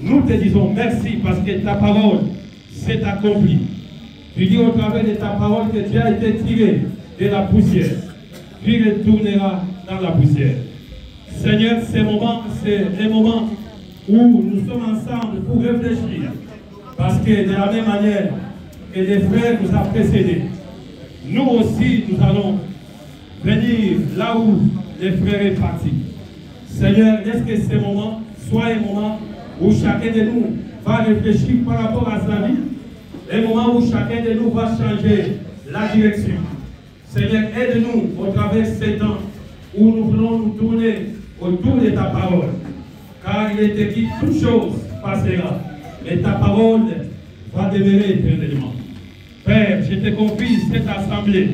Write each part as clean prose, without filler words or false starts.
Nous te disons merci parce que ta parole s'est accomplie. Tu dis au travers de ta parole que tu as été tiré de la poussière. Tu retourneras dans la poussière. Seigneur, ces moments, c'est les moments où nous sommes ensemble pour réfléchir. Parce que de la même manière que les frères nous ont précédés, nous aussi, nous allons venir là où les frères est parti. Seigneur, laisse que ces moments soient un moment où chacun de nous va réfléchir par rapport à sa vie, un moment où chacun de nous va changer la direction. Seigneur, aide-nous au travers de ces temps où nous voulons nous tourner autour de ta parole. Car il est écrit, toute chose passera, mais ta parole va demeurer éternellement. Père, je te confie cette assemblée,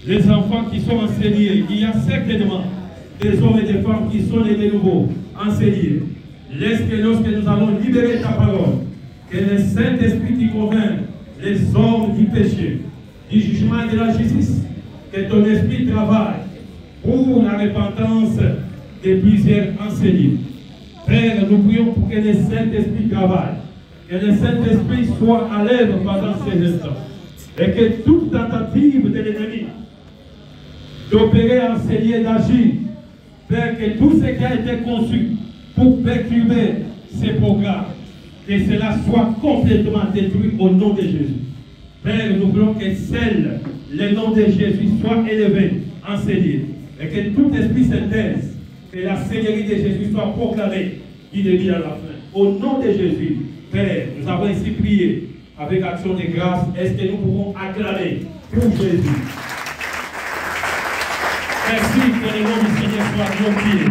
les enfants qui sont enseignés, il y a certainement des hommes et des femmes qui sont nés nouveaux, enseignés. Laisse que lorsque nous allons libérer ta parole, que le Saint-Esprit qui convainc les hommes du péché, du jugement et de la justice, que ton esprit travaille pour la repentance de plusieurs enseignés. Père, nous prions pour que le Saint-Esprit travaille, que le Saint-Esprit soit à l'œuvre pendant ces instants, et que toute tentative de l'ennemi d'opérer, enseigner, d'agir, Père, que tout ce qui a été conçu pour perturber ces programmes, que cela soit complètement détruit au nom de Jésus. Père, nous voulons que le nom de Jésus soit élevé, enseigné, et que tout esprit se taise, que la Seigneurie de Jésus soit proclamée, il est mis à la fin. Au nom de Jésus, Père, nous avons ici prié avec action de grâce. Est-ce que nous pouvons acclamer pour Jésus? Merci que le nom du Seigneur soit glorifié.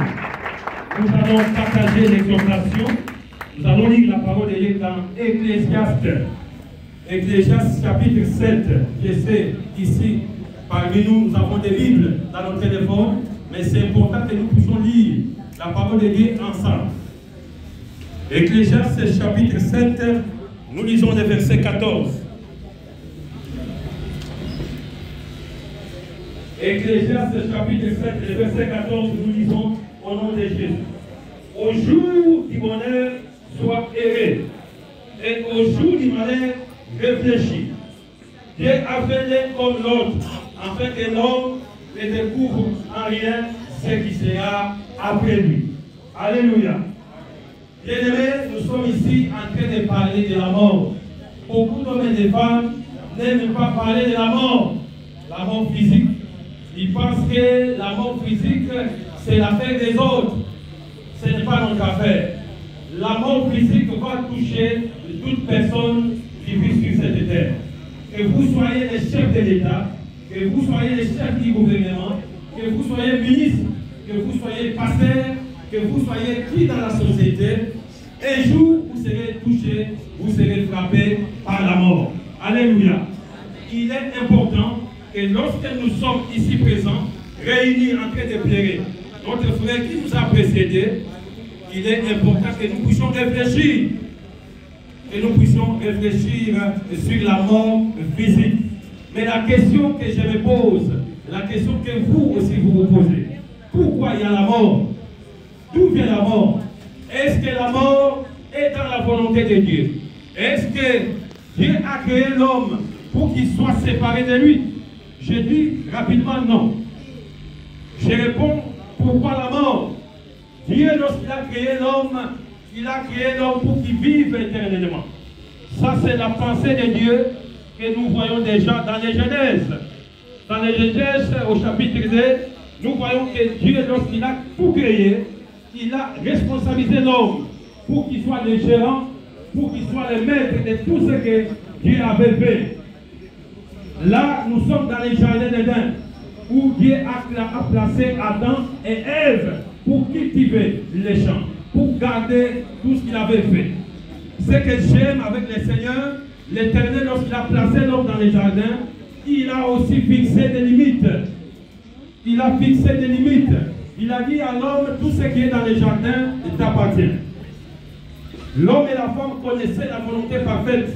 Nous allons partager l'exhortation. Nous allons lire la parole de Dieu dans Ecclésiaste. Ecclésiaste chapitre 7. Je sais qu'ici, parmi nous, nous avons des Bibles dans nos téléphones, mais c'est important que nous puissions lire la parole de Dieu ensemble. Ecclésiaste chapitre 7, nous lisons le verset 14. Ecclésiaste chapitre 7, le verset 14, nous lisons au nom de Jésus. Au jour du bonheur, sois heureux, et au jour du malheur, réfléchis. Dieu a fait l'un comme l'autre, afin que l'homme ne découvre en rien ce qui sera après lui. Alléluia. Bien-aimés, nous sommes ici en train de parler de la mort. Beaucoup d'hommes et de femmes n'aiment pas parler de la mort physique. Ils pensent que la mort physique, c'est l'affaire des autres. Ce n'est pas notre affaire. La mort physique va toucher toute personne qui vit sur cette terre. Que vous soyez les chefs de l'État, que vous soyez les chefs du gouvernement, que vous soyez ministre, que vous soyez pasteur, que vous soyez qui dans la société, un jour vous serez touché, vous serez frappé par la mort. Alléluia. Il est important que lorsque nous sommes ici présents, réunis en train de pleurer, notre frère qui nous a précédés, il est important que nous puissions réfléchir. Que nous puissions réfléchir sur la mort physique. Mais la question que je me pose, la question que vous aussi vous posez, pourquoi il y a la mort? D'où vient la mort? Est-ce que la mort est dans la volonté de Dieu? Est-ce que Dieu a créé l'homme pour qu'il soit séparé de lui? Je dis rapidement non. Je réponds, pourquoi la mort? Dieu, lorsqu'il a créé l'homme, il a créé l'homme pour qu'il vive éternellement. Ça, c'est la pensée de Dieu que nous voyons déjà dans les Genèses. Dans les Genèses, au chapitre 2, nous voyons que Dieu, lorsqu'il a tout créé, il a responsabilisé l'homme pour qu'il soit le gérant, pour qu'il soit le maître de tout ce que Dieu avait fait. Là, nous sommes dans les jardins d'Éden, où Dieu a placé Adam et Ève pour cultiver les champs, pour garder tout ce qu'il avait fait. Ce que j'aime avec le Seigneur, l'Éternel, lorsqu'il a placé l'homme dans les jardins, il a aussi fixé des limites. Il a fixé des limites. Il a dit à l'homme, tout ce qui est dans les jardins t'appartient. L'homme et la femme connaissaient la volonté parfaite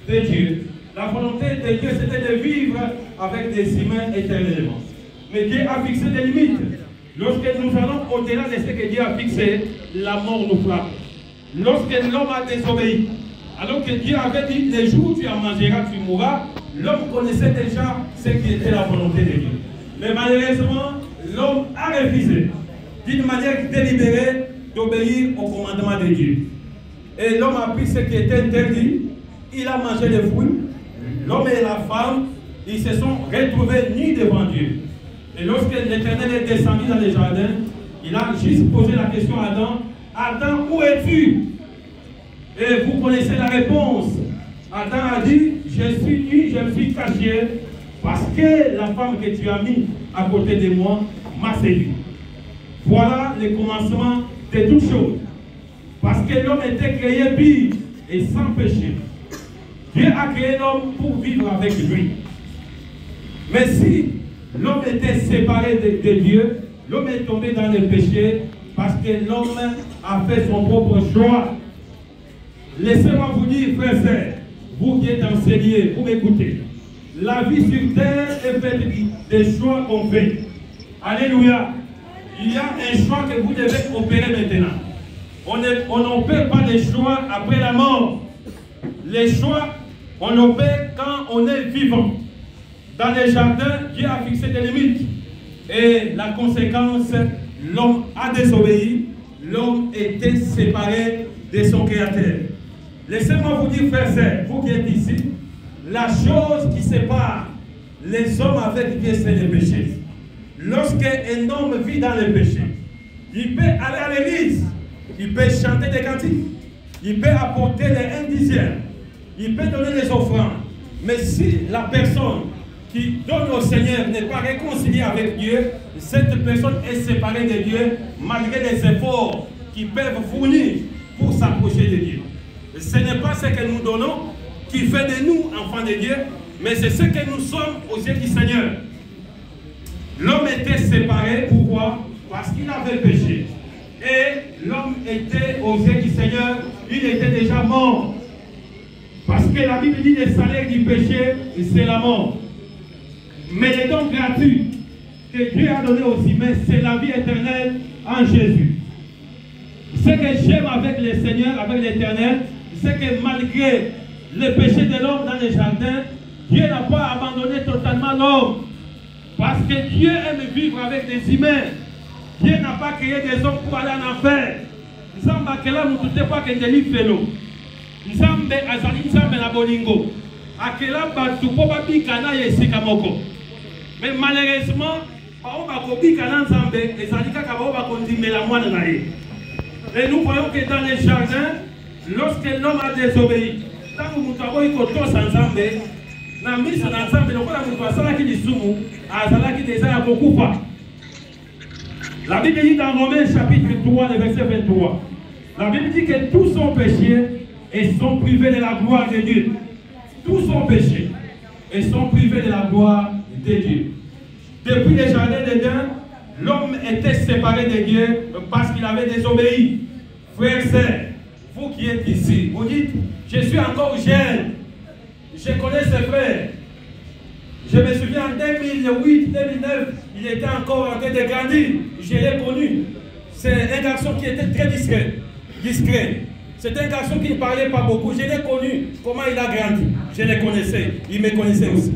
de Dieu. La volonté de Dieu, c'était de vivre avec des humains éternellement. Mais Dieu a fixé des limites. Lorsque nous allons au-delà de ce que Dieu a fixé, la mort nous frappe. lorsque l'homme a désobéi, alors que Dieu avait dit, les jours où tu en mangeras, tu mourras, l'homme connaissait déjà ce qui était la volonté de Dieu. Mais malheureusement, l'homme a refusé, d'une manière délibérée, d'obéir au commandement de Dieu. Et l'homme a pris ce qui était interdit, il a mangé les fruits, l'homme et la femme, ils se sont retrouvés nus devant Dieu. Et lorsque l'Éternel est descendu dans le jardin, il a juste posé la question à Adam, Adam, où es-tu? Et vous connaissez la réponse. Adam a dit, je suis nu, je me suis caché, parce que la femme que tu as mis à côté de moi m'a séduit. Voilà le commencement de toutes choses. Parce que l'homme était créé pur et sans péché. Dieu a créé l'homme pour vivre avec lui. Mais si l'homme était séparé de Dieu, l'homme est tombé dans le péché parce que l'homme a fait son propre choix. Laissez-moi vous dire, frères et sœurs, vous qui êtes enseignés, vous m'écoutez. La vie sur terre est faite des choix qu'on fait. Alléluia. Il y a un choix que vous devez opérer maintenant. On n'opère pas les choix après la mort. Les choix, on opère quand on est vivant. Dans les jardins, Dieu a fixé des limites. Et la conséquence, l'homme a désobéi. L'homme était séparé de son Créateur. Laissez-moi vous dire, frères et sœurs, vous qui êtes ici, la chose qui sépare les hommes avec Dieu, c'est le péché. Lorsqu'un homme vit dans le péché, il peut aller à l'église, il peut chanter des cantiques, il peut apporter les 1 dixième, il peut donner des offrandes. Mais si la personne qui donne au Seigneur n'est pas réconciliée avec Dieu, cette personne est séparée de Dieu malgré les efforts qu'ils peuvent fournir pour s'approcher de Dieu. Ce n'est pas ce que nous donnons qui fait de nous enfants de Dieu, mais c'est ce que nous sommes aux yeux du Seigneur. L'homme était séparé, pourquoi? Parce qu'il avait péché. Et l'homme était aux yeux du Seigneur, il était déjà mort. Parce que la Bible dit le salaire du péché, c'est la mort. Mais le don gratuit que Dieu a donné aux humains, c'est la vie éternelle en Jésus. Ce que j'aime avec le Seigneur, avec l'Éternel, c'est que malgré le péché de l'homme dans le jardin, Dieu n'a pas abandonné totalement l'homme. Parce que Dieu aime vivre avec des humains. Dieu n'a pas créé des hommes pour aller en enfer. Nous sommes nous ne pas que des livres félo. Nous sommes na bolingo. Akela batu po babi kana yesika moko. Mais malheureusement, bao bakobi kana nzambe ezalika ka bao bakondimela mwana na ye. Et nous voyons que dans les jardins, lorsque l'homme a désobéi, tant que nous avons koto sanzambe, na miso na nzambe lokola mutu asalaki lisumu, azalaki déjà ya kokufa. La Bible dit dans Romains chapitre 3, le verset 23, la Bible dit que tous sont péchés et sont privés de la gloire de Dieu. Tous sont péchés et sont privés de la gloire de Dieu. Depuis le jardin d'Éden, l'homme était séparé de Dieu parce qu'il avait désobéi. Frères et sœurs, vous qui êtes ici, vous dites, je suis encore jeune, je connais ses frères. Je me souviens en 2008, 2009, il était encore en train de grandir. Je l'ai connu. C'est un garçon qui était très discret. C'est un garçon qui ne parlait pas beaucoup. Je l'ai connu. Comment il a grandi? Je le connaissais. Il me connaissait aussi.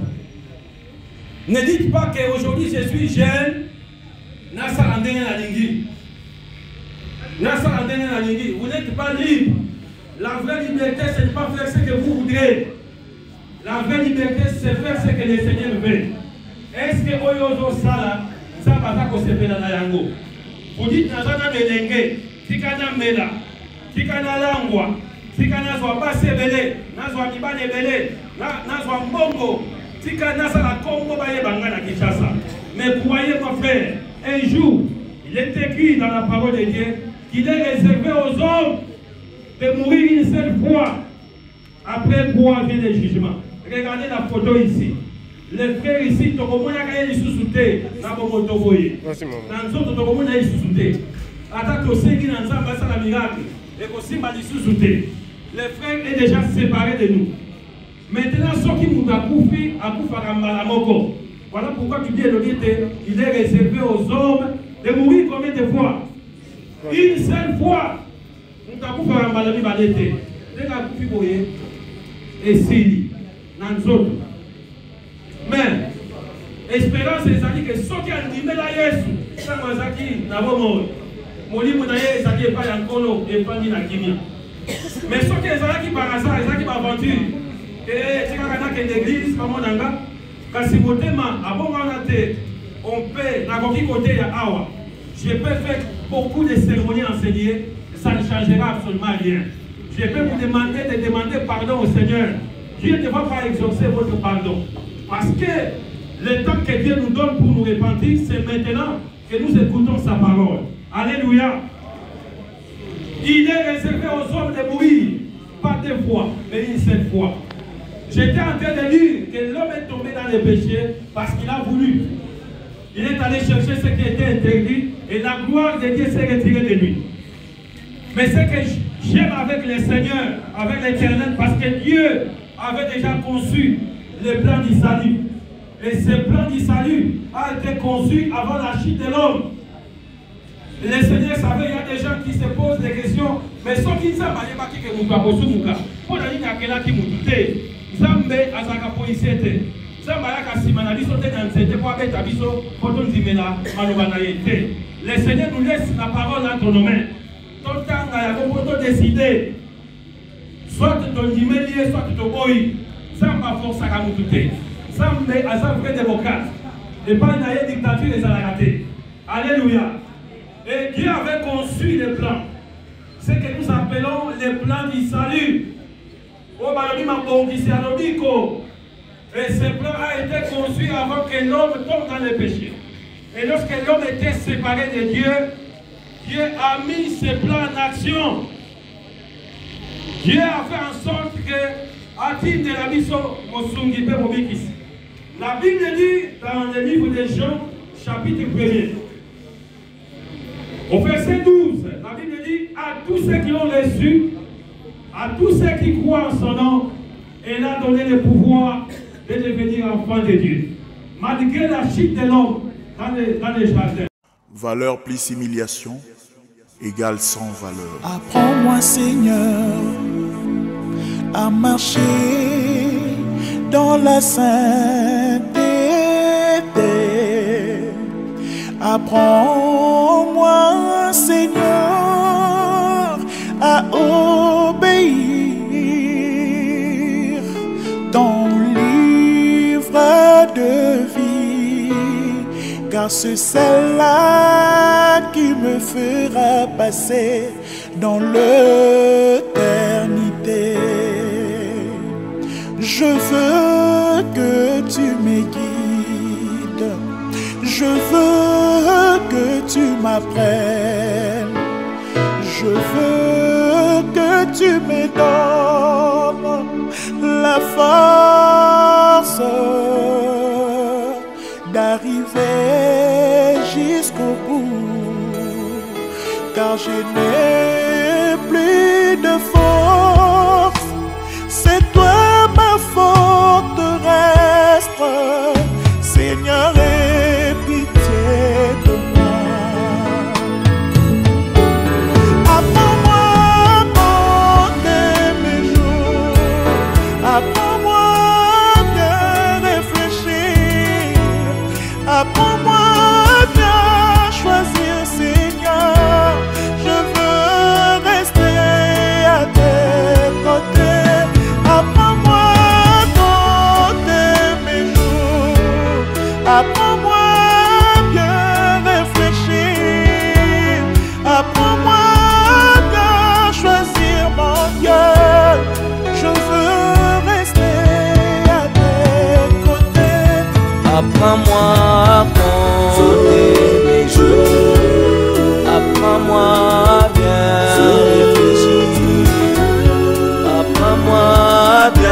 Ne dites pas qu'aujourd'hui je suis jeune. Nasa andene na lingi. Nasa andene na lingi. Vous n'êtes pas libre. La vraie liberté, c'est de ne pas faire ce que vous voudrez. La vraie liberté, c'est faire ce que le Seigneur veut. Est-ce que Oyozo Sala, ça va pas se faire dans la yango? Vous dites, Nazana Melenge, Tikana Mela, Tikana Langwa, Tikana Zwa Sebele, Nazwa Nibane Bele, Nazwa Mbongo, Tikana Sala Kongo Baye Bangana Kinshasa. Mais croyez, mon frère, un jour, il est écrit dans la parole de Dieu qu'il est réservé aux hommes de mourir une seule fois. Après quoi vient le jugement. Regardez la photo ici. Les frères ici, Tokomona Kaye Sous-Souté, Nabomotoboye. Nanzo Tokomona Sous-Souté. Attaque au Séguin, Nanzamba, ça la miracle. Et aussi Mali Sous-Souté. Les frères est déjà séparés de nous. Maintenant, ceux qui nous a bouffé, à Moko. Voilà pourquoi tu dis, il est réservé aux hommes de mourir combien de fois? Une seule fois. faire un malami balete. Dès que vous voyez, et si, dans autres. Mais, espérance, c'est ça que ceux qui ont dit, mais là, Yesu, ça m'a dit, n'a pas mort. Mon livre, d'ailleurs, ça n'est pas un colo, et pas ni la kimia. Mais ceux qui ont dit par hasard, ils ont dit aventure. Et c'est quand on a une église, pas mon anga, quand si vous êtes on peut, dans quel côté il y a awa. Je peux faire beaucoup de cérémonies enseignées, ça ne changera absolument rien. Je peux vous demander de demander pardon au Seigneur. Dieu ne va pas exaucer votre pardon. Parce que le temps que Dieu nous donne pour nous repentir, c'est maintenant que nous écoutons sa parole. Alléluia. Il est réservé aux hommes de mourir, pas deux fois, mais une seule fois. J'étais en train de dire que l'homme est tombé dans le péché parce qu'il a voulu. Il est allé chercher ce qui était interdit et la gloire de Dieu s'est retirée de lui. Mais ce que j'aime avec le Seigneur, avec l'Éternel, parce que Dieu avait déjà conçu le plan du salut. Et ce plan du salut a été conçu avant la chute de l'homme. Le Seigneur savait, il y a des gens qui se posent des questions, mais ceux qui ne savent pas que nous avons besoin de nous. Pour la ligne à quelqu'un qui nous doutait, Zambe azaka poisete. Zamba yaka simana biso te na nzete pour abeta biso poto nzimela maloba na yete. Le Seigneur nous laisse la parole entre nos mains. Totanga ya poto décider. Soit ton ndimeli soit ton boy. Zamba force à mutute. Zambe azaka vrai démocrate. Et pas une dictature des alaratés. Alléluia. Et Dieu avait conçu les plans. Ce que nous appelons les plans du salut. Et ce plan a été conçu avant que l'homme tombe dans le péché. Et lorsque l'homme était séparé de Dieu, Dieu a mis ce plan en action. Dieu a fait en sorte que, à titre de la mission, la Bible dit dans le livre de Jean, chapitre 1er, au verset 12, la Bible dit à tous ceux qui l'ont reçu, à tous ceux qui croient en son nom, elle a donné le pouvoir de devenir enfant de Dieu. Malgré la chute de l'homme dans les jardins. Valeur plus humiliation égale sans valeur. Apprends-moi, Seigneur, à marcher dans la sainteté. Apprends-moi, Seigneur, à obéir ton livre de vie, car c'est celle-là qui me fera passer dans l'éternité. Je veux que tu me guides, je veux que tu m'apprennes, je veux que tu me donnes la force d'arriver jusqu'au bout, car je n'ai plus de force, c'est toi ma forteresse, Seigneur, aie pitié de moi. Apprends-moi à compter mes jours, apprends-moi à bien réfléchir, apprends-moi à bien choisir, Seigneur. Je veux rester à tes côtés. Apprends-moi à compter mes jours, apprends-moi à bien réfléchir, apprends-moi à bien choisir mon cœur. Je veux rester à tes côtés. Apprends-moi à compter mes jours, apprends-moi à bien réfléchir, apprends-moi à bien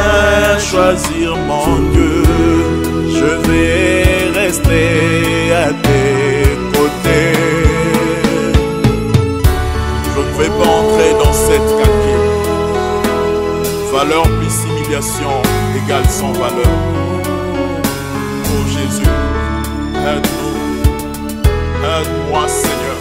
Choisir mon Dieu, je vais rester à tes côtés. Je ne vais pas entrer dans cette calcul. Valeur plus humiliation égale sans valeur. Oh Jésus, aide-nous, aide-moi Seigneur.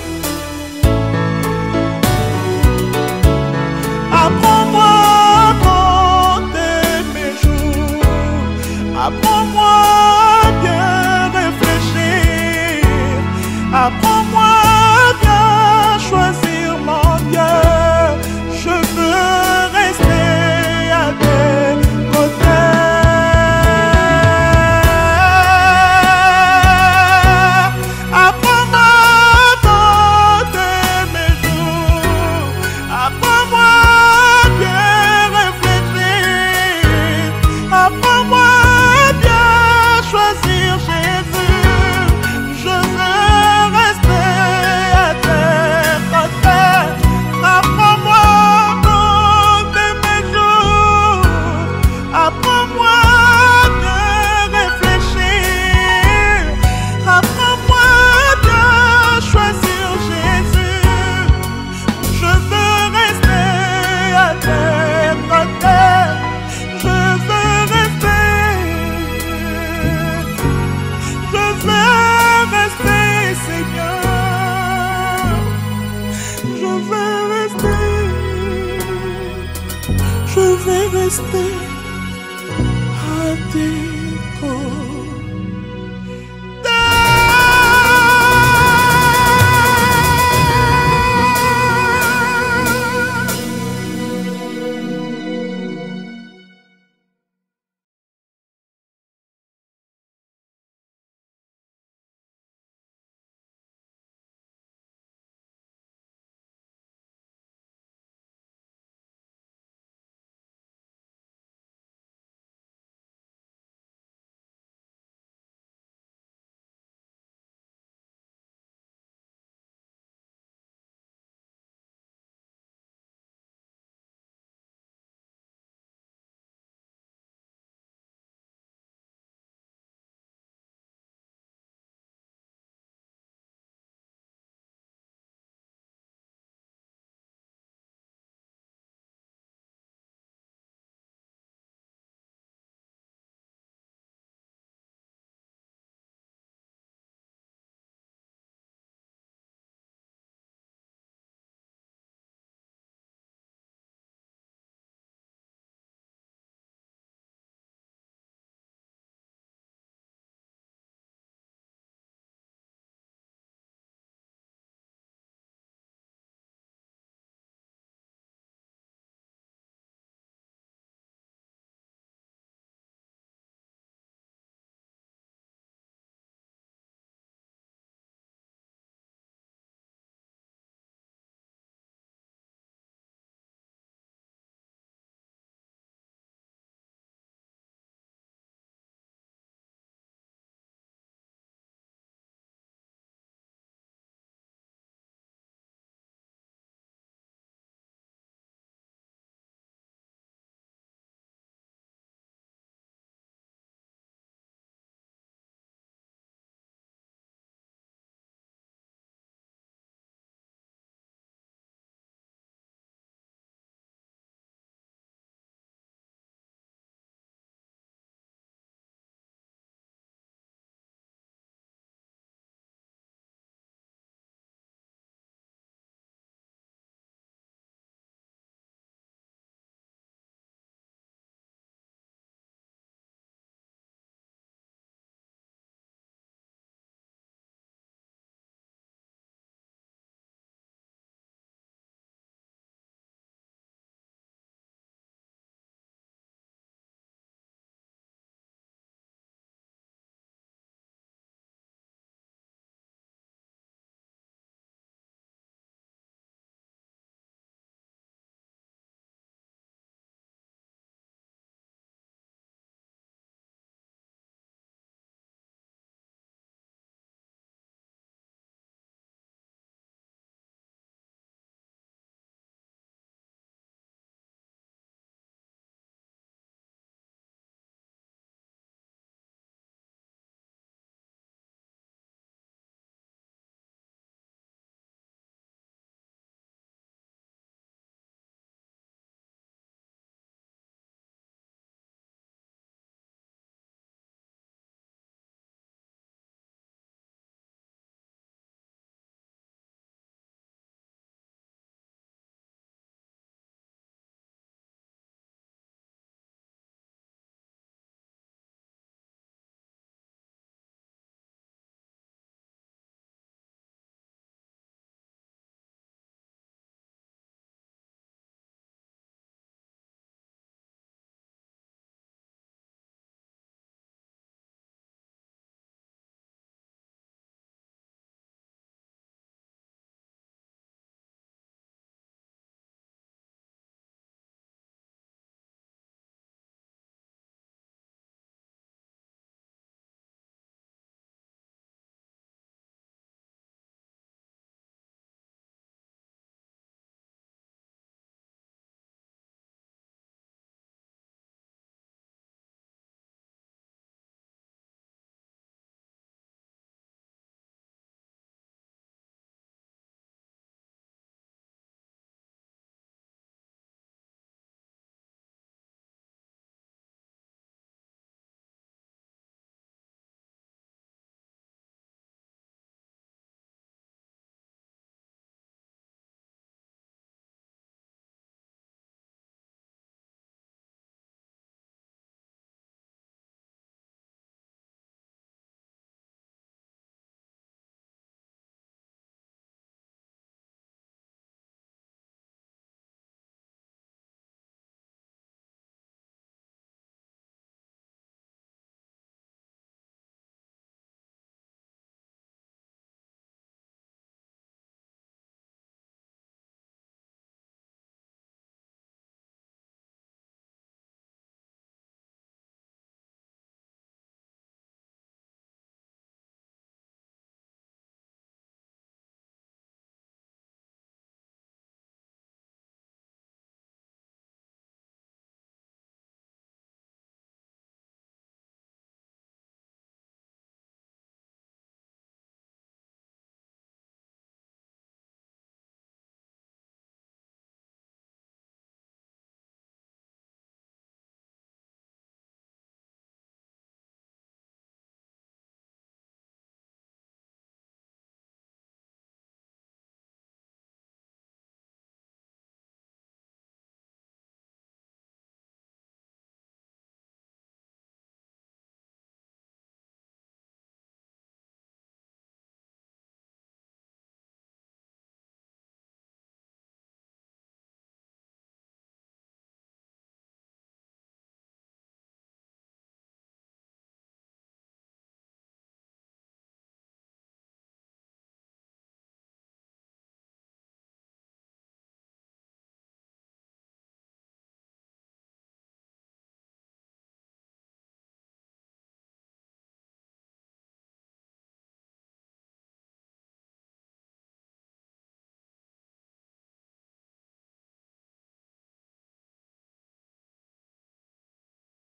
rester à tes